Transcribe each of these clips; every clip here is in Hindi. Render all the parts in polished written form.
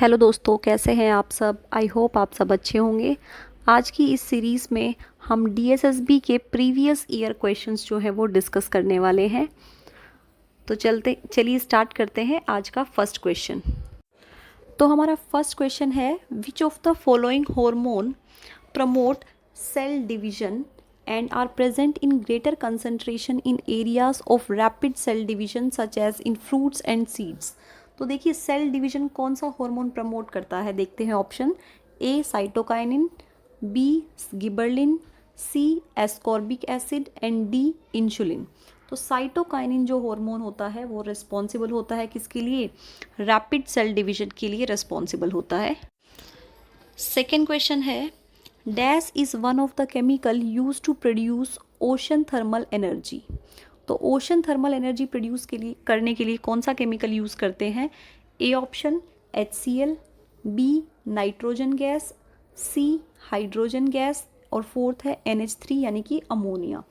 हेलो दोस्तों, कैसे हैं आप सब। आई होप आप सब अच्छे होंगे। आज की इस सीरीज़ में हम डीएसएसबी के प्रीवियस ईयर क्वेश्चंस जो हैं वो डिस्कस करने वाले हैं। तो चलिए स्टार्ट करते हैं आज का फर्स्ट क्वेश्चन। तो हमारा फर्स्ट क्वेश्चन है, which of the following hormone promote cell division and are present in greater concentration in areas of rapid cell division such as in fruits and seeds। तो देखिए सेल डिवीजन कौन सा हार्मोन प्रमोट करता है, देखते हैं option. A cytokinin, B gibberellin, C ascorbic acid and D insulin. तो साइटोकाइनिन जो हार्मोन होता है वो रिस्पॉन्सिबल होता है किसके लिए, रैपिड सेल डिवीजन के लिए रिस्पॉन्सिबल होता है। सेकेंड क्वेश्चन है, dash is one of the chemical use to produce ocean thermal energy. तो ओशन थर्मल एनर्जी प्रोड्यूस करने के लिए कौन सा केमिकल यूज़ करते हैं। A option HCl, B nitrogen gas, C hydrogen gas और फोर्थ है NH3 यानी कि अमोनिया।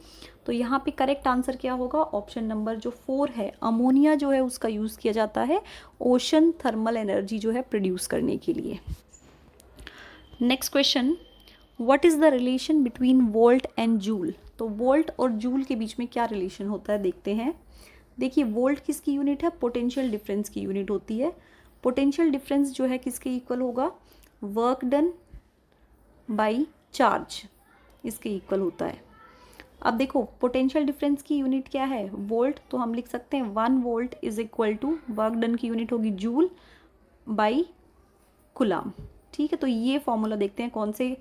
तो यहाँ पे करेक्ट आंसर क्या होगा, ऑप्शन नंबर जो 4 है, अमोनिया जो है उसका यूज़ किया जाता है ओशन थर्मल एनर्जी जो है प्रोड्यूस करने के लिए। Next question, what is the relation between volt and joule. तो वोल्ट और जूल के बीच में क्या रिलेशन होता है, देखते हैं। देखिए वोल्ट किसकी यूनिट है, पोटेंशियल डिफरेंस की यूनिट होती है। पोटेंशियल डिफरेंस जो है किसके इक्वल होगा, वर्क डन बाई चार्ज, इसके इक्वल होता है। अब देखो पोटेंशियल डिफरेंस की यूनिट क्या है, वोल्ट, तो हम लिख सकते हैं 1 volt is equal to work done की यूनिट होगी जूल बाई कुलाम। ठीक है, तो ये फॉर्मूला देखते हैं कौन से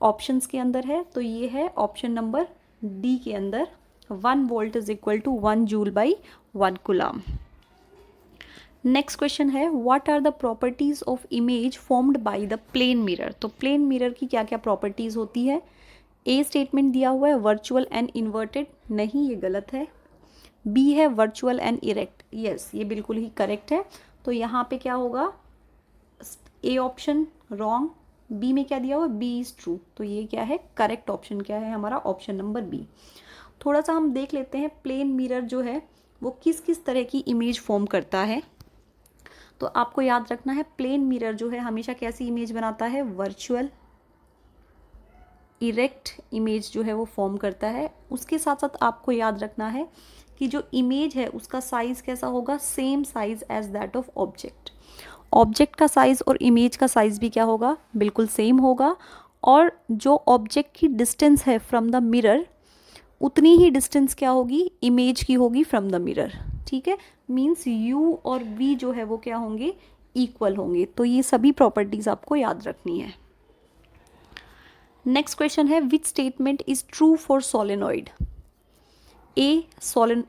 ऑप्शंस के अंदर है। तो ये है ऑप्शन नंबर डी के अंदर, 1 volt is equal to 1 joule by 1 coulomb. Next question है, what are the properties of image formed by the plane mirror. तो प्लेन मिरर की क्या क्या प्रॉपर्टीज होती है। ए स्टेटमेंट दिया हुआ है वर्चुअल एंड इन्वर्टेड, नहीं ये गलत है। बी है वर्चुअल एंड इरेक्ट, यस ये बिल्कुल ही करेक्ट है। तो यहाँ पे क्या होगा, ए ऑप्शन रॉन्ग, बी में क्या दिया हुआ, बी इज ट्रू। तो ये क्या है, करेक्ट ऑप्शन क्या है हमारा, ऑप्शन नंबर बी। थोड़ा सा हम देख लेते हैं प्लेन मिरर जो है वो किस किस तरह की इमेज फॉर्म करता है। तो आपको याद रखना है प्लेन मिरर जो है हमेशा कैसी इमेज बनाता है, वर्चुअल इरेक्ट इमेज जो है वो फॉर्म करता है। उसके साथ साथ आपको याद रखना है कि जो इमेज है उसका साइज कैसा होगा, same size as that of object. Object का साइज़ और इमेज का साइज़ भी क्या होगा, बिल्कुल सेम होगा। और जो ऑब्जेक्ट की डिस्टेंस है फ्रॉम द मिरर उतनी ही डिस्टेंस क्या होगी, इमेज की होगी फ्रॉम द मिरर। ठीक है, मीन्स u और v जो है वो क्या होंगे, इक्वल होंगे। तो ये सभी प्रॉपर्टीज आपको याद रखनी है। नेक्स्ट क्वेश्चन है, which statement is true for solenoid. A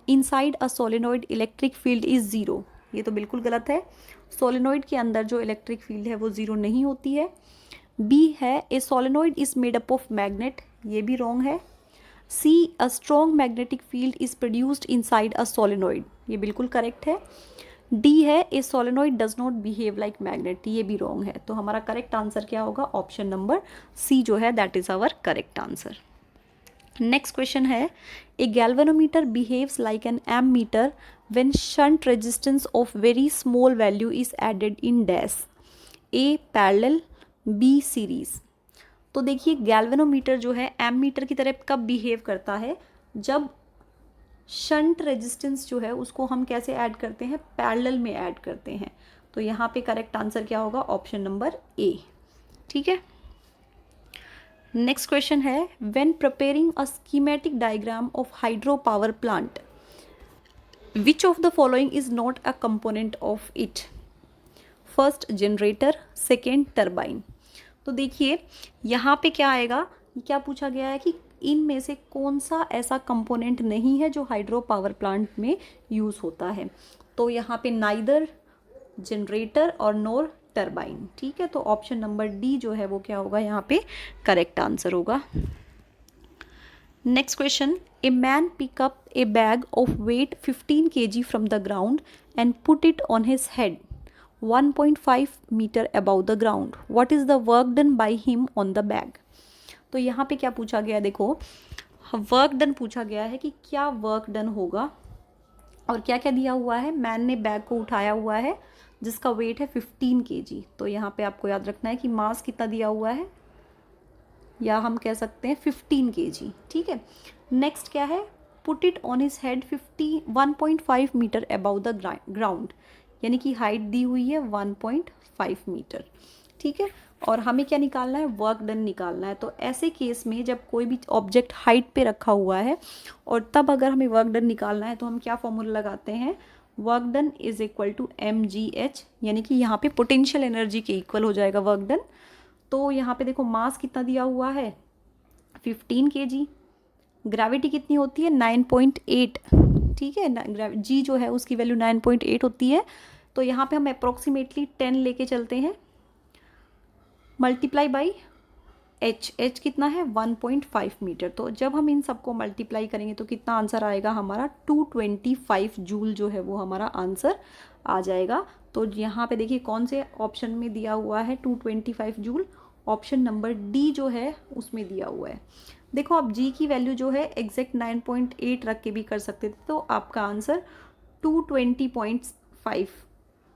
inside a solenoid electric field is zero, ये तो बिल्कुल गलत है। सोलेनॉइड के अंदर जो इलेक्ट्रिक फील्ड है वो ज़ीरो नहीं होती है। बी है a solenoid is made up of magnet, ये भी रॉन्ग है। C a strong magnetic field is produced inside a solenoid, ये बिल्कुल करेक्ट है। डी है a solenoid does not behave like magnet, ये भी रॉन्ग है। तो हमारा करेक्ट आंसर क्या होगा, ऑप्शन नंबर सी जो है that is our correct answer. Next question है, a galvanometer behaves like an ammeter when shunt resistance of very small value is added in dash. A parallel, B series. तो देखिए गैल्वेनोमीटर जो है एममीटर की तरह कब बिहेव करता है, जब शंट रेजिस्टेंस जो है उसको हम कैसे ऐड करते हैं, पैरेलल में ऐड करते हैं। तो यहाँ पे करेक्ट आंसर क्या होगा, ऑप्शन नंबर ए। ठीक है, नेक्स्ट क्वेश्चन है, when preparing a schematic diagram of hydro power plant which of the following is not a component of it. First generator, second turbine. तो देखिए यहाँ पे क्या आएगा, क्या पूछा गया है कि इनमें से कौन सा ऐसा कंपोनेंट नहीं है जो हाइड्रो पावर प्लांट में यूज़ होता है। तो यहाँ पे नाइदर जनरेटर और नोर टर्बाइन। ठीक है, तो ऑप्शन नंबर डी जो है वो क्या होगा, यहाँ पे करेक्ट आंसर होगा। Next question, a man pick up a bag of weight 15 kg from the ground and put it on his head 1.5 metre above the ground, what is the work done by him on the bag. तो यहाँ पे क्या पूछा गया है, देखो वर्क डन पूछा गया है कि क्या वर्क डन होगा और क्या क्या दिया हुआ है, मैन ने बैग को उठाया हुआ है जिसका वेट है 15 kg। तो यहाँ पे आपको याद रखना है कि मास कितना दिया हुआ है, या हम कह सकते हैं 15 kg। ठीक है। नेक्स्ट क्या है, put it on his head 1.5 metre above the ground, यानी कि हाइट दी हुई है 1.5 मीटर। ठीक है। और हमें क्या निकालना है, वर्क डन निकालना है। तो ऐसे केस में जब कोई भी ऑब्जेक्ट हाइट पे रखा हुआ है और तब अगर हमें वर्क डन निकालना है तो हम क्या फॉर्मूला लगाते हैं, work done is equal to mgh, यानी कि यहाँ पे पोटेंशियल एनर्जी के इक्वल हो जाएगा वर्क डन। तो यहाँ पे देखो मास कितना दिया हुआ है 15 kg, ग्रेविटी कितनी होती है 9.8। ठीक है, जी जो है उसकी वैल्यू 9.8 होती है। तो यहाँ पे हम अप्रोक्सीमेटली 10 लेके चलते हैं, मल्टीप्लाई बाई एच कितना है 1.5 मीटर। तो जब हम इन सबको मल्टीप्लाई करेंगे तो कितना आंसर आएगा हमारा 225 जूल जो है वो हमारा आंसर आ जाएगा। तो यहाँ पे देखिए कौन से ऑप्शन में दिया हुआ है 225 जूल, ऑप्शन नंबर डी जो है उसमें दिया हुआ है। देखो आप जी की वैल्यू जो है एग्जैक्ट 9.8 रख के भी कर सकते थे, तो आपका आंसर 220.5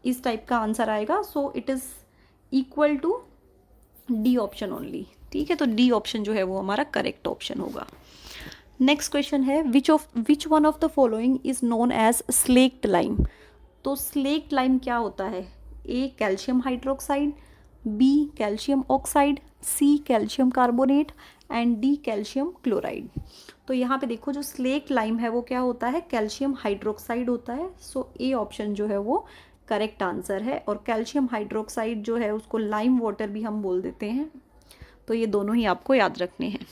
इस टाइप का आंसर आएगा। So it is equal to D option only. ठीक है, तो डी ऑप्शन जो है वो हमारा करेक्ट ऑप्शन होगा। नेक्स्ट क्वेश्चन है, which one of the following is known as slaked lime. तो स्लेक्ट लाइम क्या होता है, A calcium hydroxide, B calcium oxide, C calcium carbonate and D calcium chloride. तो यहाँ पे देखो जो स्लेक्ट लाइम है वो क्या होता है, कैल्शियम हाइड्रोक्साइड होता है। सो ए ऑप्शन जो है वो करेक्ट आंसर है। और कैल्शियम हाइड्रोक्साइड जो है उसको लाइम वाटर भी हम बोल देते हैं। तो ये दोनों ही आपको याद रखने हैं।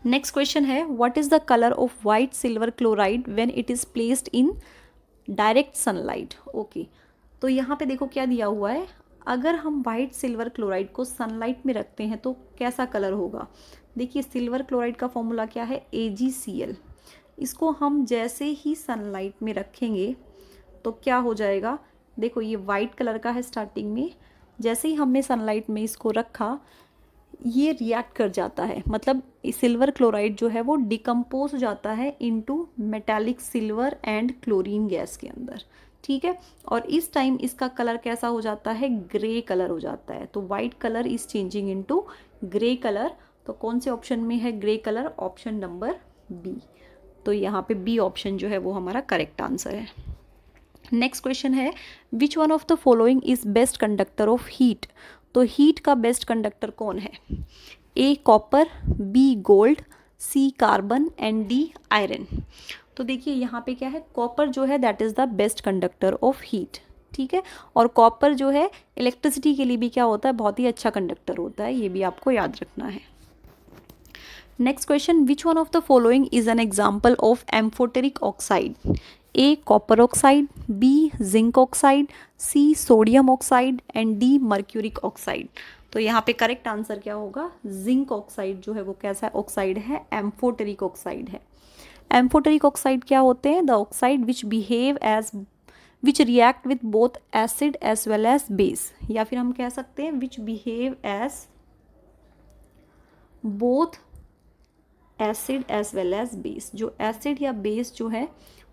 नेक्स्ट क्वेश्चन है, what is the colour of white silver chloride when it is placed in direct sunlight. Okay, तो यहाँ पे देखो क्या दिया हुआ है, अगर हम वाइट सिल्वर क्लोराइड को सनलाइट में रखते हैं तो कैसा कलर होगा। देखिए सिल्वर क्लोराइड का फॉर्मूला क्या है AgCl। इसको हम जैसे ही सनलाइट में रखेंगे तो क्या हो जाएगा, देखो ये वाइट कलर का है स्टार्टिंग में, जैसे ही हमने सनलाइट में इसको रखा ये रिएक्ट कर जाता है, मतलब सिल्वर क्लोराइड जो है वो डिकम्पोज हो जाता है into metallic silver and chlorine gas के अंदर। ठीक है, और इस टाइम इसका कलर कैसा हो जाता है, ग्रे कलर हो जाता है। तो white colour is changing into grey colour. तो कौन से ऑप्शन में है grey colour, option number B. तो यहाँ पे बी ऑप्शन जो है वो हमारा करेक्ट आंसर है। नेक्स्ट क्वेश्चन है, which one of the following is best conductor of heat. तो हीट का बेस्ट कंडक्टर कौन है, A copper, B gold, C carbon and D iron. तो देखिए यहाँ पे क्या है, कॉपर जो है that is the best conductor of heat. ठीक है, और कॉपर जो है इलेक्ट्रिसिटी के लिए भी क्या होता है, बहुत ही अच्छा कंडक्टर होता है, ये भी आपको याद रखना है। Next question, which one of the following is an example of amphoteric oxide. A copper oxide, B zinc oxide, C sodium oxide and D mercuric oxide. तो यहाँ पे करेक्ट आंसर क्या होगा, जिंक ऑक्साइड जो है वो कैसा ऑक्साइड है, एम्फोटेरिक ऑक्साइड है। एम्फोटेरिक ऑक्साइड क्या होते हैं, the oxide which react with both acid as well as base, या फिर हम कह सकते हैं which behave as both acid as well as base. जो एसिड या बेस जो है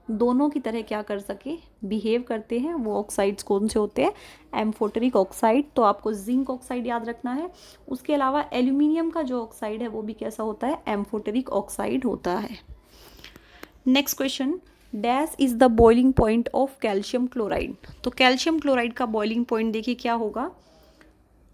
दोनों की तरह क्या कर सके, बिहेव करते हैं, वो ऑक्साइड्स कौन से होते हैं, एम्फोटेरिक ऑक्साइड। तो आपको जिंक ऑक्साइड याद रखना है। उसके अलावा एल्यूमिनियम का जो ऑक्साइड है वो भी कैसा होता है, एम्फोटेरिक ऑक्साइड होता है। Next question, dash is the boiling point of calcium chloride. तो कैल्शियम क्लोराइड का बॉइलिंग पॉइंट देखिए क्या होगा,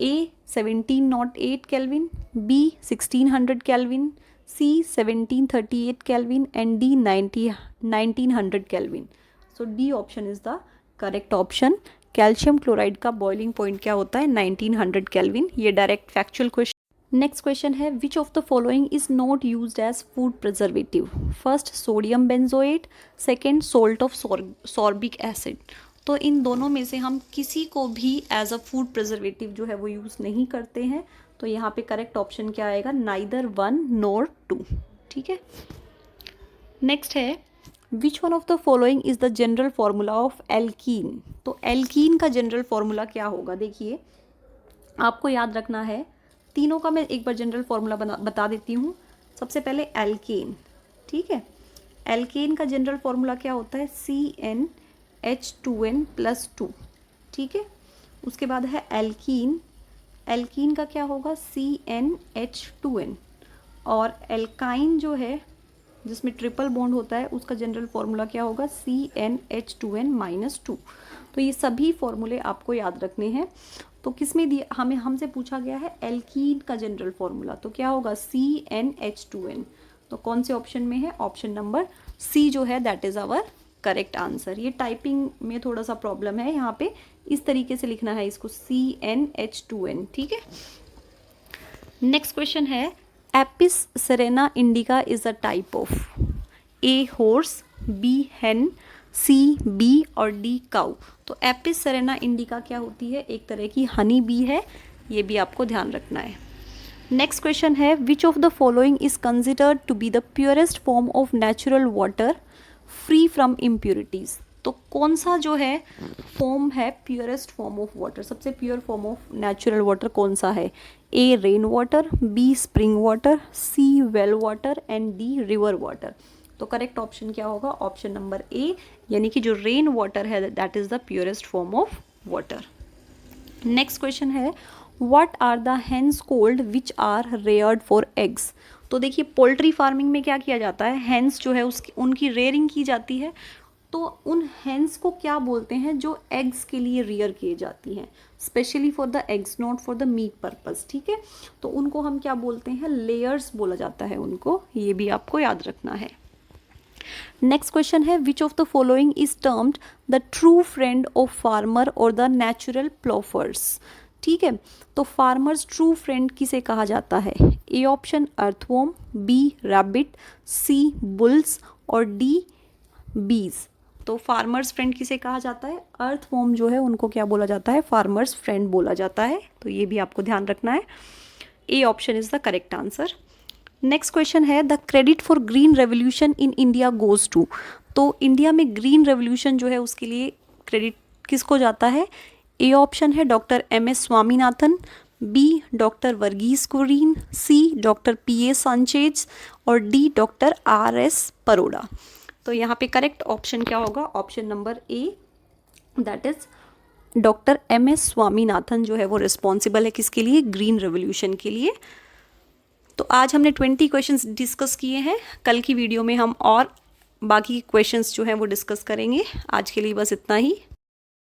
A 1708 kelvin, B 1600 kelvin, C 1738 kelvin and D 1900 kelvin. So D option is the correct option. Calcium chloride का बॉइलिंग पॉइंट क्या होता है, 1900 केल्विन। ये direct factual question. Next question है, which of the following is not used as food preservative. First sodium benzoate, second salt of sorbic acid. तो इन दोनों में से हम किसी को भी एज अ फूड प्रिजर्वेटिव जो है वो यूज़ नहीं करते हैं। तो यहाँ पे करेक्ट ऑप्शन क्या आएगा, नाइदर 1 नोर 2। ठीक है, नेक्स्ट है, which one of the following is the general formula of alkene. तो एल्कीन का जनरल फॉर्मूला क्या होगा, देखिए आपको याद रखना है। तीनों का मैं एक बार जनरल फॉर्मूला बता देती हूँ। सबसे पहले एल्केन, ठीक है, एल्केन का जनरल फॉर्मूला क्या होता है, CnH2n+2। ठीक है। उसके बाद है एल्कीन, एल्कीन का क्या होगा CnH2n। और एल्काइन जो है जिसमें ट्रिपल बॉन्ड होता है उसका जनरल फॉर्मूला क्या होगा CnH2n-2। तो ये सभी फॉर्मूले आपको याद रखने हैं। तो किस में दिया हमसे पूछा गया है एल्कीन का जनरल फॉर्मूला, तो क्या होगा CnH2n। तो कौन से ऑप्शन में है, ऑप्शन नंबर सी जो है that is our correct answer. ये टाइपिंग में थोड़ा सा प्रॉब्लम है, यहाँ पे इस तरीके से लिखना है इसको CnH2n, ठीक है। नेक्स्ट क्वेश्चन है Apis cerana indica is a type of A horse, B hen, C bee और डी काउ। तो एपिस सेरेना इंडिका क्या होती है, एक तरह की हनी बी है, ये भी आपको ध्यान रखना है। नेक्स्ट क्वेश्चन है which of the following is considered to be the purest form of natural water free from impurities. तो कौन सा जो है फॉर्म है प्योरेस्ट फॉर्म ऑफ वाटर, सबसे pure form of natural water कौन सा है, A rain water, B spring water, C well water and D river water. तो करेक्ट ऑप्शन क्या होगा, ऑप्शन नंबर ए, यानी कि जो रेन वाटर है that is the purest form of water. Next question है what are the hens called which are reared for eggs. तो देखिए पोल्ट्री फार्मिंग में क्या किया जाता है, हेन्स जो है उसकी उनकी रेयरिंग की जाती है। तो उन हेन्स को क्या बोलते हैं जो एग्स के लिए रेयर किए जाती हैं, specially for the eggs not for the meat purpose, ठीक है। तो उनको हम क्या बोलते हैं, लेयर्स बोला जाता है उनको, ये भी आपको याद रखना है। नेक्स्ट क्वेश्चन है which of the following is termed the true friend of farmer और द नेचुरल प्लोफर्स। ठीक है, तो फार्मर्स ट्रू फ्रेंड किसे कहा जाता है, A option earthworm, B rabbit, C bulls और डी बीज। तो फार्मर्स फ्रेंड किसे कहा जाता है, अर्थवॉर्म जो है उनको क्या बोला जाता है, फार्मर्स फ्रेंड बोला जाता है। तो ये भी आपको ध्यान रखना है, A option is the correct answer. Next question है the credit for green revolution in India goes to. तो इंडिया में ग्रीन रेवोल्यूशन जो है उसके लिए क्रेडिट किसको जाता है, ए ऑप्शन है doctor MS Swaminathan, B doctor Verghese Kurien, C doctor PA Sanchez और डी डॉक्टर RS परोड़ा। तो यहाँ पे करेक्ट ऑप्शन क्या होगा, option number A, that is doctor MS Swaminathan जो है वो रिस्पॉन्सिबल है किसके लिए, ग्रीन रेवोल्यूशन के लिए। तो आज हमने 20 क्वेश्चंस डिस्कस किए हैं, कल की वीडियो में हम और बाकी क्वेश्चंस जो हैं वो डिस्कस करेंगे। आज के लिए बस इतना ही।